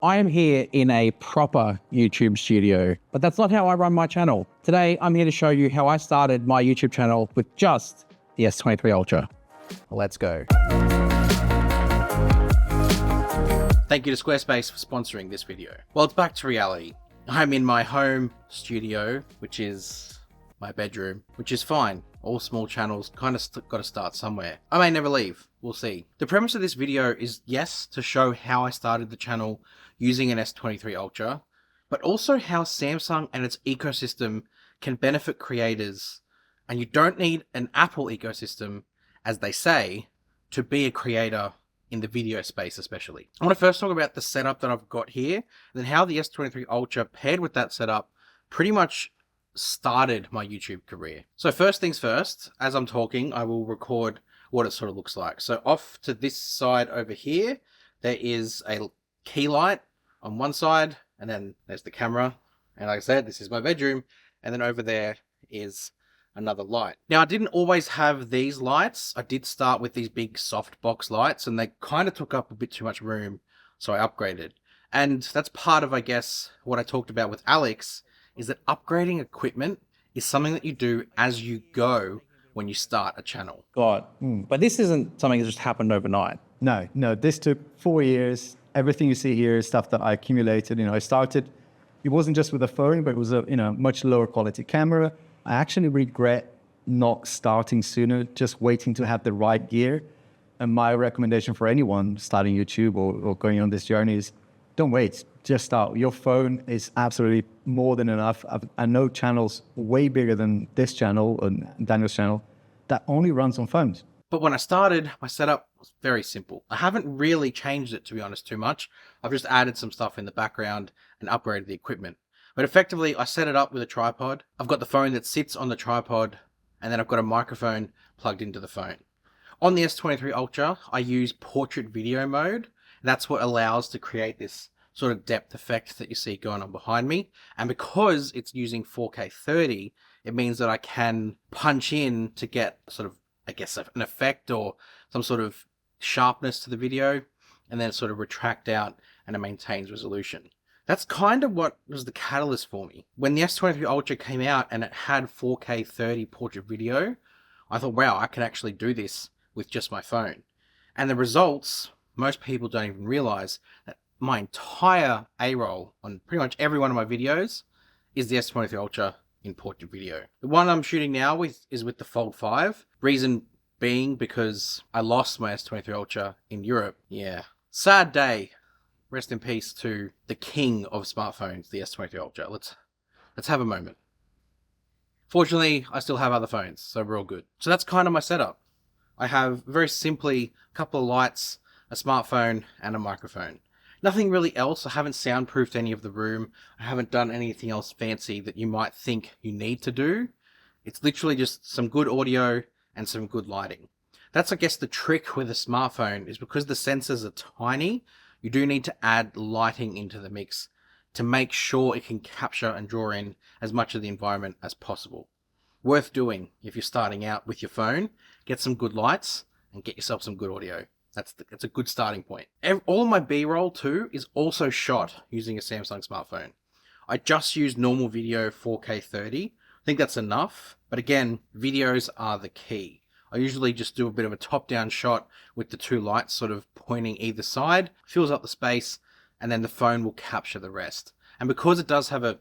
I am here in a proper YouTube studio, but that's not how I run my channel. Today, I'm here to show you how I started my YouTube channel with just the S23 Ultra. Let's go. Thank you to Squarespace for sponsoring this video. Well, it's back to reality. I'm in my home studio, which is my bedroom, which is fine. All small channels kind of got to start somewhere. I may never leave. We'll see. The premise of this video is, yes, to show how I started the channel using an S23 Ultra, but also how Samsung and its ecosystem can benefit creators. And you don't need an Apple ecosystem, as they say, to be a creator in the video space especially. I want to first talk about the setup that I've got here, and then how the S23 Ultra paired with that setup pretty much started my YouTube career. So first things first, as I'm talking, I will record what it sort of looks like. So off to this side over here, there is a key light on one side, and then there's the camera. And like I said, this is my bedroom. And then over there is another light. Now, I didn't always have these lights. I did start with these big softbox lights, and they kind of took up a bit too much room, so I upgraded. And that's part of, I guess, what I talked about with Alex, is that upgrading equipment is something that you do as you go when you start a channel. But this isn't something that just happened overnight. No, this took 4 years. Everything you see here is stuff that I accumulated. I started, it wasn't just with a phone, but it was a much lower quality camera. I actually regret not starting sooner, just waiting to have the right gear. And my recommendation for anyone starting YouTube or going on this journey is don't wait, just start. Your phone is absolutely more than enough. I know channels way bigger than this channel and Daniel's channel that only runs on phones. But when I started, my setup was very simple. I haven't really changed it, to be honest, too much. I've just added some stuff in the background and upgraded the equipment. But effectively, I set it up with a tripod. I've got the phone that sits on the tripod, and then I've got a microphone plugged into the phone. On the S23 Ultra, I use portrait video mode. That's what allows to create this sort of depth effect that you see going on behind me. And because it's using 4K 30, it means that I can punch in to get sort of, I guess, an effect or some sort of sharpness to the video, and then sort of retract out, and it maintains resolution. That's kind of what was the catalyst for me. When the S23 Ultra came out and it had 4K 30 portrait video, I thought, wow, I can actually do this with just my phone. And the results, most people don't even realize that my entire A-roll on pretty much every one of my videos is the S23 Ultra in portrait video. The one I'm shooting now is with the Fold 5. Reason being because I lost my S23 Ultra in Europe. Yeah, sad day. Rest in peace to the king of smartphones, the S23 Ultra. Let's have a moment. Fortunately, I still have other phones, so we're all good. So that's kind of my setup. I have very simply a couple of lights, a smartphone, and a microphone. Nothing really else. I haven't soundproofed any of the room. I haven't done anything else fancy that you might think you need to do. It's literally just some good audio and some good lighting. That's, I guess, the trick with a smartphone, is because the sensors are tiny, you do need to add lighting into the mix to make sure it can capture and draw in as much of the environment as possible. Worth doing if you're starting out with your phone. Get some good lights and get yourself some good audio. That's a good starting point. All of my B-roll too is also shot using a Samsung smartphone. I just use normal video 4K 30. I think that's enough. But again, videos are the key. I usually just do a bit of a top-down shot with the two lights sort of pointing either side, fills up the space, and then the phone will capture the rest. And because it does have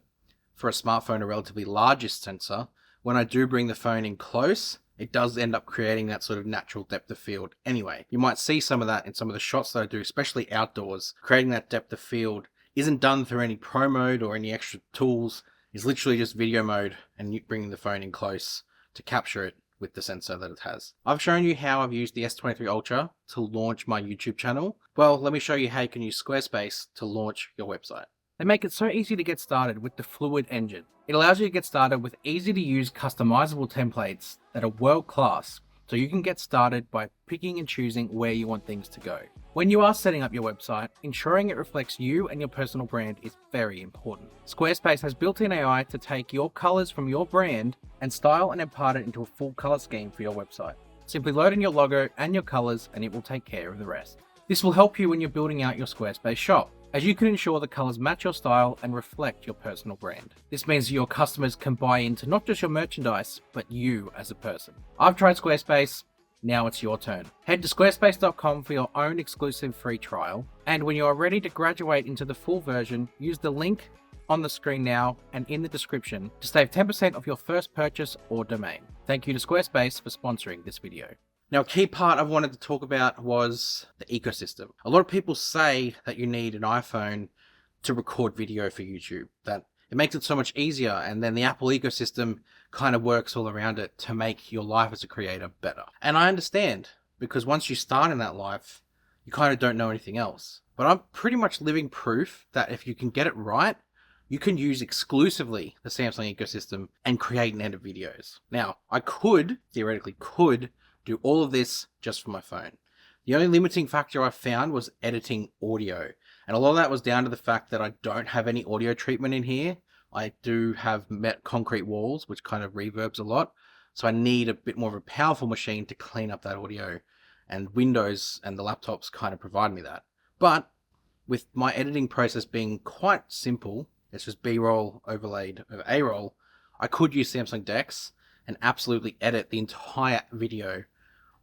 for a smartphone, a relatively largest sensor, when I do bring the phone in close, it does end up creating that sort of natural depth of field anyway. You might see some of that in some of the shots that I do, especially outdoors. Creating that depth of field isn't done through any pro mode or any extra tools. It's literally just video mode and you bringing the phone in close to capture it with the sensor that it has. I've shown you how I've used the S23 Ultra to launch my YouTube channel. Well, let me show you how you can use Squarespace to launch your website. They make it so easy to get started with the Fluid engine. It allows you to get started with easy to use customizable templates that are world class, so you can get started by picking and choosing where you want things to go. When you are setting up your website, ensuring it reflects you and your personal brand is very important. Squarespace has built-in AI to take your colors from your brand and style and impart it into a full color scheme for your website. Simply load in your logo and your colors and it will take care of the rest. This will help you when you're building out your Squarespace shop. as you can ensure the colors match your style and reflect your personal brand. This means your customers can buy into not just your merchandise, but you as a person. I've tried Squarespace, now it's your turn. Head to squarespace.com for your own exclusive free trial, and when you are ready to graduate into the full version, use the link on the screen now and in the description to save 10% off your first purchase or domain. Thank you to Squarespace for sponsoring this video. Now, a key part I wanted to talk about was the ecosystem. A lot of people say that you need an iPhone to record video for YouTube, that it makes it so much easier, and then the Apple ecosystem kind of works all around it to make your life as a creator better. And I understand, because once you start in that life, you kind of don't know anything else. But I'm pretty much living proof that if you can get it right, you can use exclusively the Samsung ecosystem and create and edit videos. Now, I theoretically could do all of this just from my phone. The only limiting factor I found was editing audio. And a lot of that was down to the fact that I don't have any audio treatment in here. I do have concrete walls, which kind of reverbs a lot. So I need a bit more of a powerful machine to clean up that audio. And Windows and the laptops kind of provide me that. But with my editing process being quite simple, it's just B-roll overlaid over A-roll, I could use Samsung DeX and absolutely edit the entire video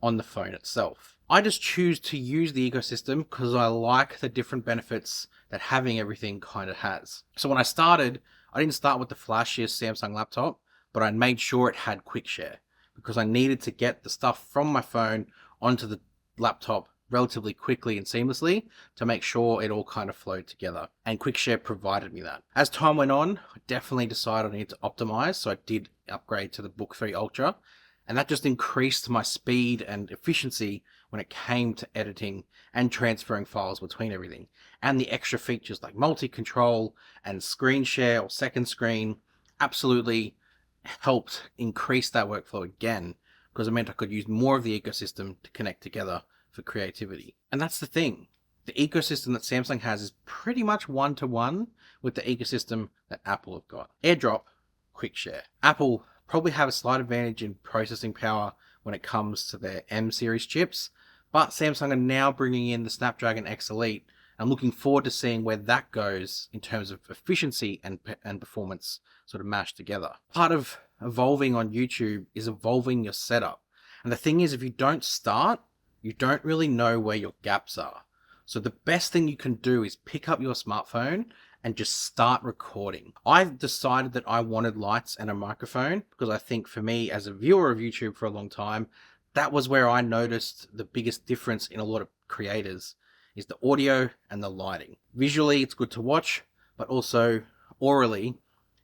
on the phone itself. I just choose to use the ecosystem because I like the different benefits that having everything kind of has. So when I started, I didn't start with the flashiest Samsung laptop, but I made sure it had quick share because I needed to get the stuff from my phone onto the laptop relatively quickly and seamlessly to make sure it all kind of flowed together. And QuickShare provided me that. As time went on, I definitely decided I needed to optimize, so I did upgrade to the Book 3 Ultra, and that just increased my speed and efficiency when it came to editing and transferring files between everything. And the extra features like multi-control and screen share or second screen absolutely helped increase that workflow again, because it meant I could use more of the ecosystem to connect together for creativity. And that's the thing. The ecosystem that Samsung has is pretty much one-to-one with the ecosystem that Apple have got. AirDrop, QuickShare. Apple probably have a slight advantage in processing power when it comes to their M series chips, but Samsung are now bringing in the Snapdragon X Elite. I'm looking forward to seeing where that goes in terms of efficiency and performance sort of mashed together. Part of evolving on YouTube is evolving your setup. And the thing is, if you don't start, you don't really know where your gaps are. So the best thing you can do is pick up your smartphone and just start recording. I've decided that I wanted lights and a microphone because I think for me as a viewer of YouTube for a long time, that was where I noticed the biggest difference in a lot of creators is the audio and the lighting. Visually, it's good to watch, but also orally,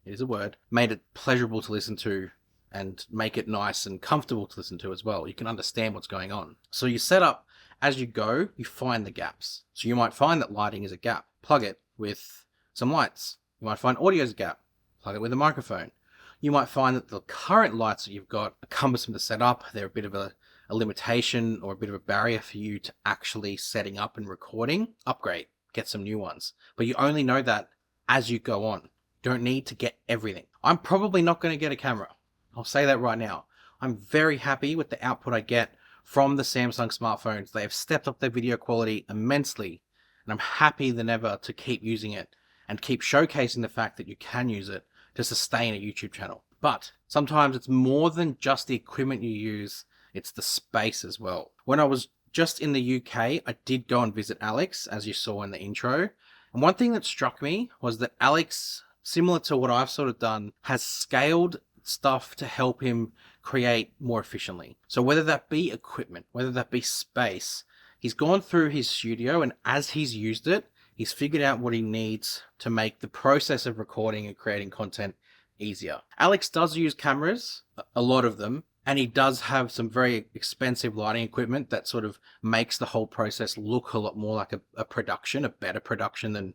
it is a word, made it pleasurable to listen to and make it nice and comfortable to listen to as well. You can understand what's going on. So you set up as you go, you find the gaps. So you might find that lighting is a gap. Plug it with some lights. You might find audio is a gap. Plug it with a microphone. You might find that the current lights that you've got are cumbersome to set up. They're a bit of a limitation or a bit of a barrier for you to actually setting up and recording. Upgrade. Get some new ones. But you only know that as you go on. You don't need to get everything. I'm probably not going to get a camera. I'll say that right now. I'm very happy with the output I get from the Samsung smartphones. They have stepped up their video quality immensely, and I'm happy than ever to keep using it and keep showcasing the fact that you can use it to sustain a YouTube channel. But sometimes it's more than just the equipment you use, it's the space as well. When I was just in the UK, I did go and visit Alex, as you saw in the intro. And one thing that struck me was that Alex, similar to what I've sort of done, has scaled stuff to help him create more efficiently. So whether that be equipment, whether that be space, he's gone through his studio, and as he's used it, he's figured out what he needs to make the process of recording and creating content easier. Alex does use cameras, a lot of them, and he does have some very expensive lighting equipment that sort of makes the whole process look a lot more like a production, a better production than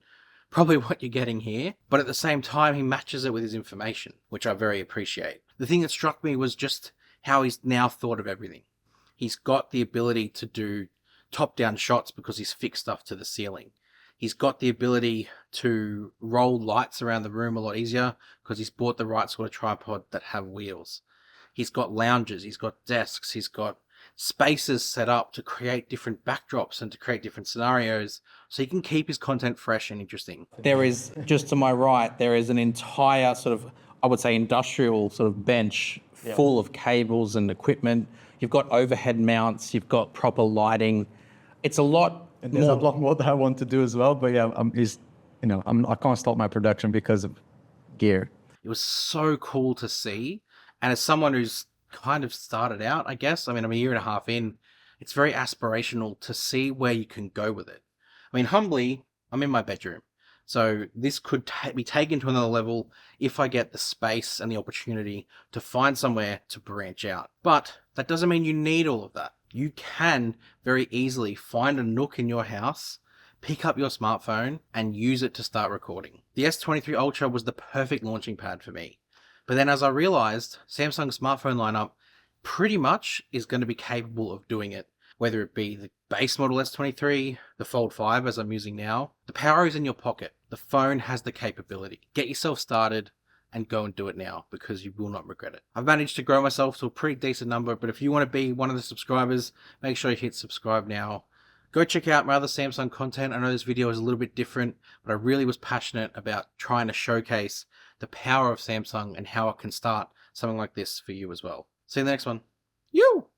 probably what you're getting here. But at the same time, he matches it with his information, which I very appreciate. The thing that struck me was just how he's now thought of everything. He's got the ability to do top-down shots because he's fixed stuff to the ceiling. He's got the ability to roll lights around the room a lot easier because he's bought the right sort of tripod that have wheels. He's got lounges, he's got desks, he's got spaces set up to create different backdrops and to create different scenarios so he can keep his content fresh and interesting. There is, just to my right, there is an entire sort of, I would say, industrial sort of bench full of cables and equipment. You've got overhead mounts, you've got proper lighting. It's a lot. And there's a lot more that I want to do as well, but yeah, I can't stop my production because of gear. It was so cool to see. And as someone who's kind of started out, I guess, I mean, I'm a year and a half in, it's very aspirational to see where you can go with it. I mean, humbly, I'm in my bedroom. So this could be taken to another level if I get the space and the opportunity to find somewhere to branch out. But that doesn't mean you need all of that. You can very easily find a nook in your house, pick up your smartphone, and use it to start recording. The S23 Ultra was the perfect launching pad for me. But then as I realized, Samsung's smartphone lineup pretty much is going to be capable of doing it. Whether it be the base model S23, the Fold 5 as I'm using now, the power is in your pocket. The phone has the capability. Get yourself started and go and do it now because you will not regret it. I've managed to grow myself to a pretty decent number, but if you want to be one of the subscribers, make sure you hit subscribe now. Go check out my other Samsung content. I know this video is a little bit different, but I really was passionate about trying to showcase the power of Samsung and how it can start something like this for you as well. See you in the next one. You!